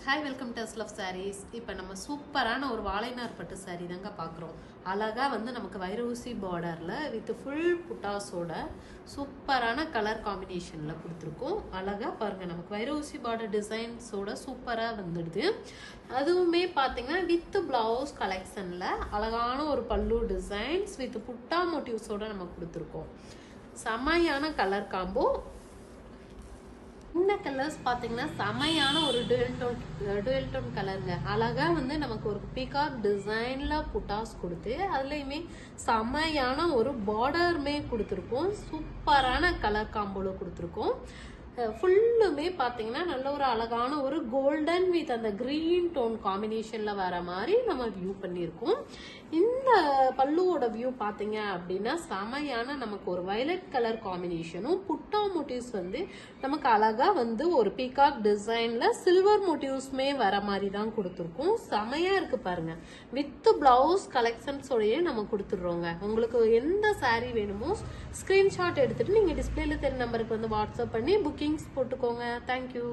Hi welcome to love sarees. இப்போ நம்ம சூப்பரான ஒரு வாழைநார் பட்டு சாரீ தாங்க பார்க்குறோம். அழகாக வந்து நமக்கு வைர ஊசி பார்டரில் வித் ஃபுல் புட்டாஸோட சூப்பரான கலர் காம்பினேஷனில் கொடுத்துருக்கோம். அழகாக பாருங்கள், நமக்கு வைர ஊசி பார்டர் டிசைன்ஸோட சூப்பராக வந்துடுது. அதுவுமே பார்த்தீங்கன்னா வித் ப்ளவுஸ் கலெக்ஷனில் அழகான ஒரு பல்லு டிசைன்ஸ் வித் புட்டா மோட்டிவ்ஸோட நம்ம கொடுத்துருக்கோம். செமையான கலர் காம்போ. இந்த கலர்ஸ் பார்த்தீங்கன்னா செமையான ஒரு டுவெல் டோன் கலருங்க. அழகாக வந்து நமக்கு ஒரு பீகாக் டிசைனில் புட்டாஸ் கொடுத்து அதுலேயுமே செமையான ஒரு பார்டருமே கொடுத்துருக்கோம். சூப்பரான கலர் காம்போவில் கொடுத்துருக்கோம். ஃபுல்லுமே பார்த்தீங்கன்னா நல்ல ஒரு அழகான ஒரு கோல்டன் வித் அந்த கிரீன் டோன் காம்பினேஷனில் வர மாதிரி நம்ம வியூ பண்ணியிருக்கோம். இந்த பல்லுவோட வியூ பார்த்தீங்க அப்படின்னா செமையான நமக்கு ஒரு வயலட் கலர் காம்பினேஷனும் புட்டா மோட்டிவ்ஸ் வந்து நமக்கு அழகாக வந்து ஒரு பீகாக் டிசைனில் சில்வர் மோட்டிவ்ஸுமே வர மாதிரி தான் கொடுத்துருக்கோம். செமையாக இருக்குது பாருங்க. வித் பிளவுஸ் கலெக்ஷன்ஸோடையே நம்ம கொடுத்துட்றோங்க. உங்களுக்கு எந்த சாரீ வேணுமோ ஸ்க்ரீன்ஷாட் எடுத்துகிட்டு நீங்கள் டிஸ்பிளேல தெரிய நம்பருக்கு வந்து வாட்ஸ்அப் பண்ணி புக்கிங்ஸ் போட்டுக்கோங்க. தேங்க்யூ.